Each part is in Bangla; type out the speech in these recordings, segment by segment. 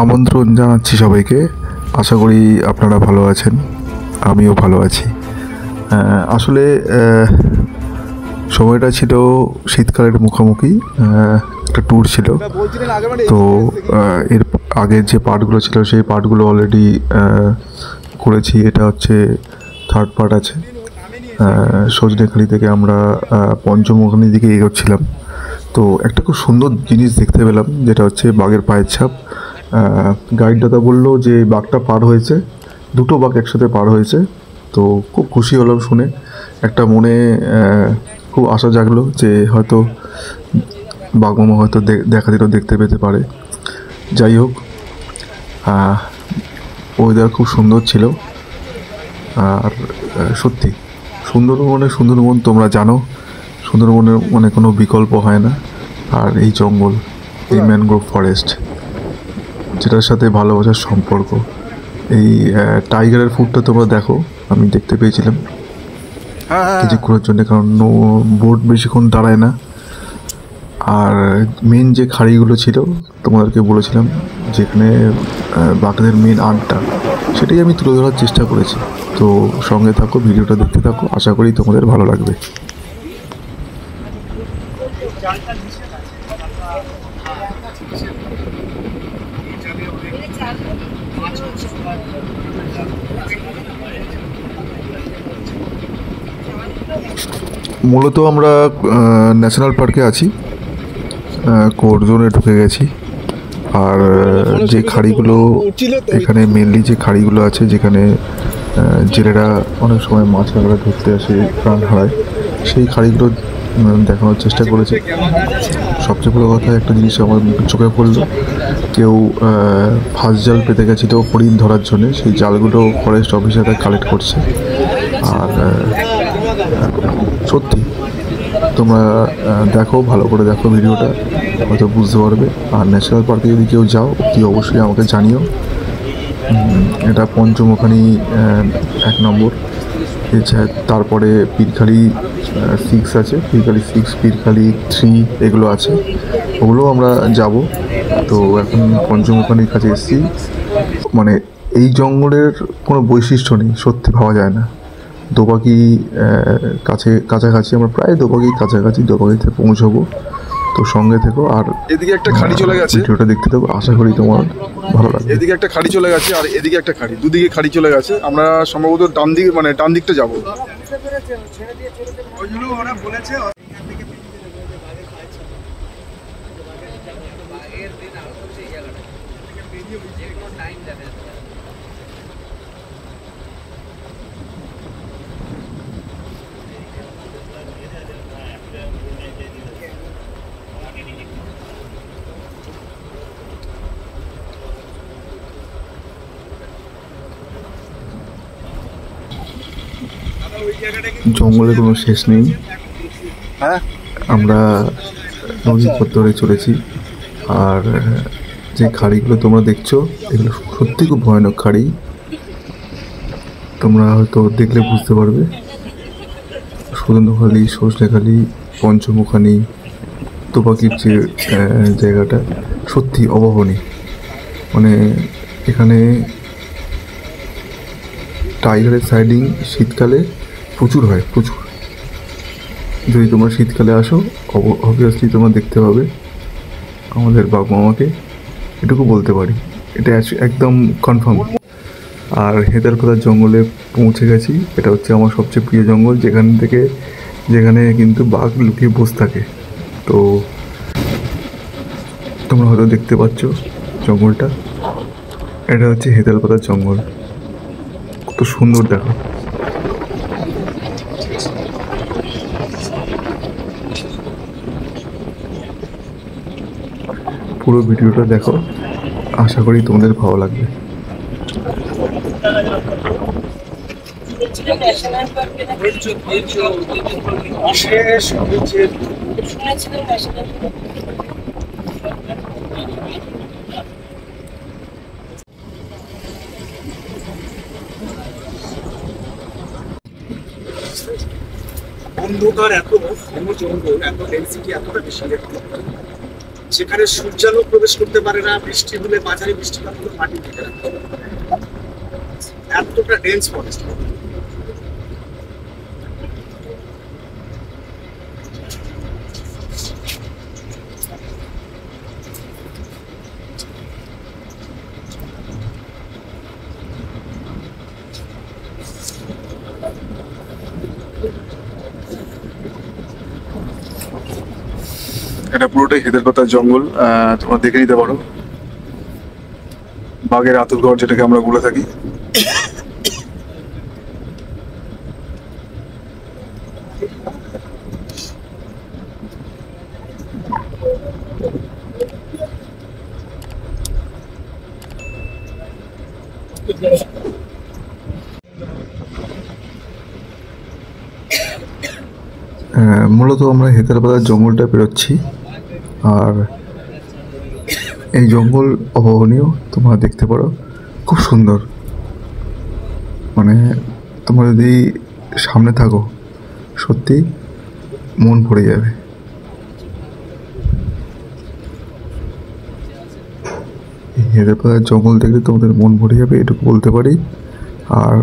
আমন্ত্রণ জানাচ্ছি সবাইকে। আশা করি আপনারা ভালো আছেন, আমিও ভালো আছি। আসলে সময়টা ছিল শীতকালের মুখোমুখি, একটা ট্যুর ছিল। তো এর আগের যে পার্টগুলো ছিল সেই পার্টগুলো অলরেডি করেছি। এটা হচ্ছে থার্ড পার্ট আছে। সজনেখালি থেকে আমরা পঞ্চমুখানির দিকে এগোচ্ছিলাম। তো একটা খুব সুন্দর জিনিস দেখতে পেলাম, যেটা হচ্ছে বাঘের পায়ের ছাপ। গাইড দাদা বললো যে বাঘটা পার হয়েছে, দুটো বাঘ একসাথে পার হয়েছে। তো খুব খুশি হলাম শুনে, একটা মনে খুব আশা জাগলো যে হয়তো বাঘ মামা হয়তো দেখা দিলেও দেখতে পেতে পারে। যাই হোক, ওয়েদার খুব সুন্দর ছিল। আর সত্যি সুন্দরবন তোমরা জানো, সুন্দরবনের মানে কোনো বিকল্প হয় না। আর এই জঙ্গল, এই ম্যানগ্রোভ ফরেস্ট, যেটার সাথে ভালোবাসার সম্পর্ক। এই টাইগারের ফুডটা তোমরা দেখো, আমি দেখতে পেয়েছিলাম কিছুক্ষণের জন্য, কারণ বোট বেশিক্ষণ দাঁড়ায় না। আর মেন যে খাড়িগুলো ছিল তোমাদেরকে বলেছিলাম, যেখানে বাঘদের মেন আড্ডা, সেটাই আমি তুলে ধরার চেষ্টা করেছি। তো সঙ্গে থাকো, ভিডিওটা দেখতে থাকো, আশা করি তোমাদের ভালো লাগবে। মূলত আমরা ন্যাশনাল পার্কে আছি, কোর জোনে ঢুকে গেছি। আর যে খাড়িগুলো এখানে, মেনলি যে খাড়িগুলো আছে, যেখানে জেলেরা অনেক সময় মাছ কাঁকড়া ধরতে আসে, প্রাণ হারায়, সেই খাড়িগুলো দেখানোর চেষ্টা করেছে। সবচেয়ে বড় কথা, একটা জিনিস আমার চোখে পড়লো, কেউ ফাঁস জাল পেতে গেছিলো হরিণ ধরার জন্যে, সেই জালগুলো ফরেস্ট অফিসাররা কালেক্ট করছে। আর সত্যি তোমরা দেখো, ভালো করে দেখো ভিডিওটা, হয়তো বুঝতে পারবে। আর ন্যাশনাল পার্কে যদি কেউ যাও, অতি অবশ্যই আমাকে জানিও। এটা পঞ্চমুখানি 1 নম্বর। এছাড়া তারপরে পীরখালি 6 আছে, পীরখালি 6, পীরখালি 3 এগুলো আছে, ওগুলোও আমরা যাব। তো এখন পঞ্চমুখানির কাছে এসেছি। মানে এই জঙ্গলের কোনো বৈশিষ্ট্য নেই, সত্যি ভাবা যায় না। দোবাকি কাছাকাছি, আমরা প্রায় দোবাকি কাছাকাছি, দোবাকিতে পৌঁছবো। তো সঙ্গে থেকো। আর এদিকে একটা খাড়ি চলে গেছে, ভিডিওটা দেখতে থাকো, আশা করি তোমার ভালো লাগবে। এদিকে একটা খাড়ি চলে গেছে আর এদিকে একটা খাড়ি, দুদিকে খাড়ি চলে গেছে। আমরা সম্ভবত ডান দিকে, মানে ডান দিকটা যাবো। জঙ্গলের কোনো শেষ নেই। হ্যাঁ, আমরা নদীর পথ ধরে চলেছি। আর যে খাড়িগুলো তোমরা দেখছো, এগুলো সত্যি খুব ভয়ানক খাড়ি। তোমরা হয়তো দেখলে বুঝতে পারবে। সুরেন্দ্রখালি, সজনেখালি, পঞ্চমুখানি, তোবাকির যে জায়গাটা, সত্যি অভাবনীয়। মানে এখানে টাইগারের সাইডিং শীতকালে প্রচুর হয়, প্রচুর। যদি তোমরা শীতকালে আসো, অবভিয়াসলি তোমরা দেখতে পাবে আমাদের বাঘ মামাকে, এটুকু বলতে পারি, এটা একদম কনফার্ম। আর হেদারপাড়ার জঙ্গলে পৌঁছে গেছি। এটা হচ্ছে আমার সবচেয়ে প্রিয় জঙ্গল, যেখানে কিন্তু বাঘ লুকিয়ে বসে থাকে। তো তোমরা হয়তো দেখতে পাচ্ছ জঙ্গলটা, এটা হচ্ছে হেদারপাড়ার জঙ্গল। কত সুন্দর দেখো। পুরো ভিডিওটা দেখো, আশা করি তোমাদের ভালো লাগবে। অন্ধকার, এত ঘন জঙ্গল, এত ডেন্সিটি, এতটা বেশি দেখতে যেখানে সূর্যালো প্রবেশ করতে পারে না, বৃষ্টি হলে মাঝারি বৃষ্টিপাত হলে মাটি ঢেকে রাখতে হবে। এতটা ডেন্স ফরেস্ট। এটা পুরোটাই হেদের পাতার জঙ্গল, তোমরা দেখে নিতে পারো। বাঘের আতুর ঘর যেটাকে আমরা বলে থাকি। মূলত আমরা হেতালপাতার জঙ্গলটা পেরোচ্ছি, আর এই জঙ্গল অভাবনীয়, তোমরা দেখতে পারো, খুব সুন্দর। মানে তোমরা যদি সামনে থাকো সত্যি মন ভরে যাবে। এই হেতালপাতার জঙ্গল দেখলে তোমাদের মন ভরে যাবে, এটুকু বলতে পারি। আর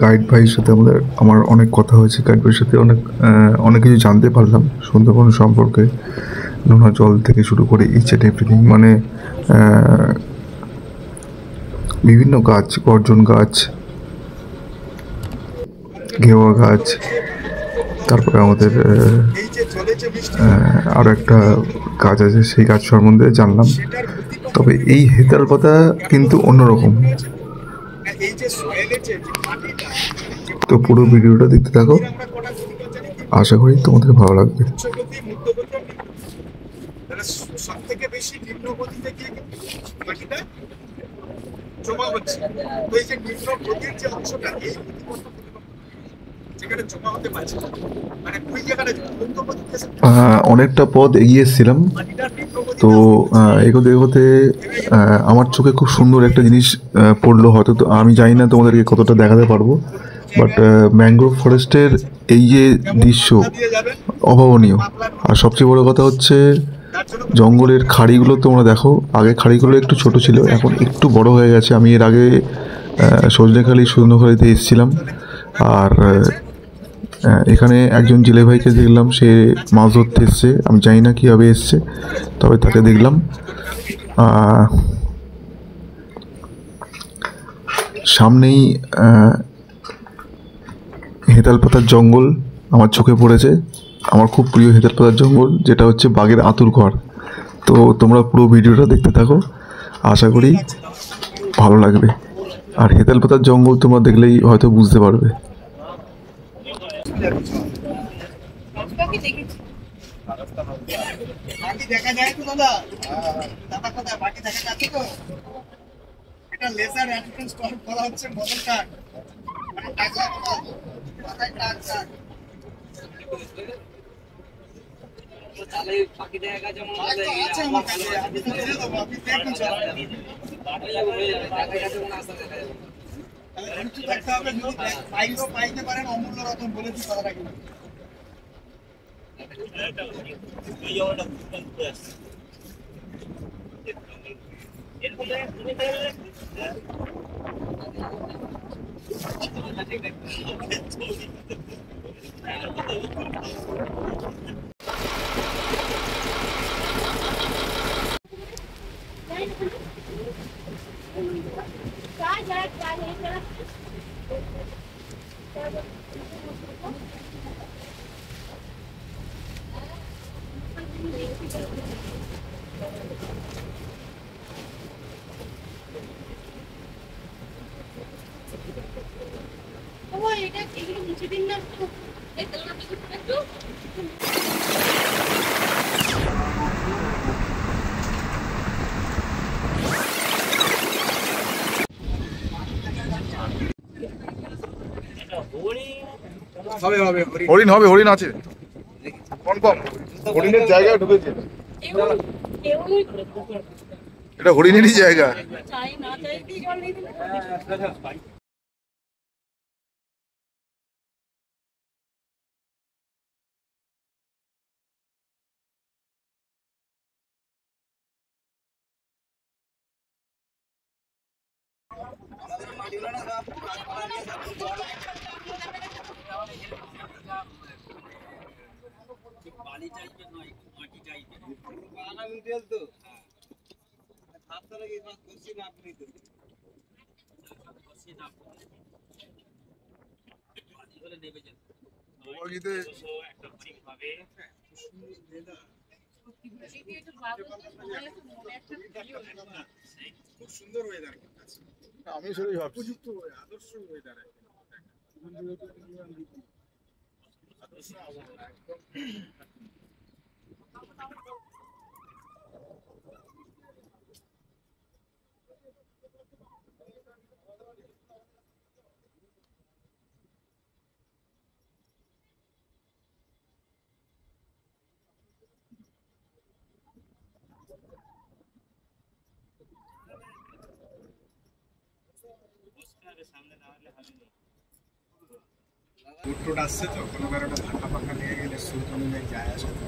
গাইড ভাইয়ের সাথে আমার অনেক কথা হয়েছে, গাইড ভাইয়ের সাথে অনেক কিছু জানতে পারলাম সুন্দরবন সম্পর্কে। নোনা জল থেকে শুরু করে ইচ অ্যান্ড এভরিথিং, মানে বিভিন্ন গাছ, গর্জন গাছ, গেওয়া গাছ, তারপরে আমাদের আরও একটা গাছ আছে, সেই গাছ সম্বন্ধে জানলাম। তবে এই হেতালপাতা কিন্তু অন্যরকম। তো পুরো ভিডিওটা দেখতে থাকো, আশা করি তোমাদের ভালো লাগবে। সব থেকে বেশি নিম্ন গতিতে গিয়ে মাটিটা জমা হচ্ছে। তো এই যে নিম্ন গতির যে অংশটা, এই যেখানে জমা হতে পারছে, মানে ওই জায়গাটা উচ্চ গতিতে অনেকটা পথ এগিয়ে এসেছিলাম। তো এগোতে এগোতে আমার চোখে খুব সুন্দর একটা জিনিস পড়লো, হয়তো তো আমি জানি না তোমাদেরকে কতটা দেখাতে পারবো, বাট ম্যানগ্রোভ ফরেস্টের এই যে দৃশ্য অভাবনীয়। আর সবচেয়ে বড় কথা হচ্ছে জঙ্গলের খাড়িগুলো তোমরা দেখো, আগে খাড়িগুলো একটু ছোট ছিল, এখন একটু বড় হয়ে গেছে। আমি এর আগে সজনেখালি সুন্দরখালিতে এসেছিলাম, আর এখানে একজন জেলে ভাইকে দেখলাম, সে মাছ ধরতে এসছে, আমি জানি না কীভাবে এসছে, তবে তাকে দেখলাম। সামনেই হেতালপাতার জঙ্গল আমার চোখে পড়েছে, আমার খুব প্রিয় হেতালপাতার জঙ্গল, যেটা হচ্ছে বাঘের আতুর ঘর। তো তোমরা পুরো ভিডিওটা দেখতে থাকো, আশা করি ভালো লাগবে। আর হেতালপাতার জঙ্গল তোমরা দেখলেই হয়তো বুঝতে পারবে। দেখা যায় তো দাদা, দাদা কোথায় বাকি দেখা যাচ্ছে তো? এটা লেজার অ্যান্টিটেন স্টপ করা হচ্ছে মডেল কার্ড, মানে টাকা মাথায় টাকা। তাহলে বাকি জায়গা যেমন আছে আমার কাছে, আমি তো দিয়ে দেবো, আপনি দেখুন সব। তাহলে কিছু দেখতে হবে, যদি পাইলেও পাইতে পারেন অমূল্য রতন, বলেছি কথাটা কিন্তু। এটা এগুলো মুছে দিন না একটু। হরিণ হবে, হরিণ আছে কনফার্ম। হরিণের জায়গায় ঢুকেছে, এটা হরিণেরই জায়গা। চাই না চাইতেই জল দিতে বাড়িগুলো না সব গাছপালা দিয়ে সব জল বালি টাইপের নয়, একটু মাটি টাইপের। পানা মিটেল তো হাত ধরে কি মাছ করছি না আপনি তো বসিয়ে না পড়ে। বালি হলে নেবে যেত। ভোগাগিতে একটা ব্রিক পাবে। এটি একটু বাবু মনে একটা ভিডিও খুব সুন্দর ওয়েদার আমি সেটাই ভাবছি। উপযুক্ত আদর্শ ওয়েদার সামনে না হলে হবে না। টোট আসছে তো কোনো কারণে ফাঁকা ফাঁকা নিয়ে গেলে সুযোগ অনুযায়ী যায় আসে তো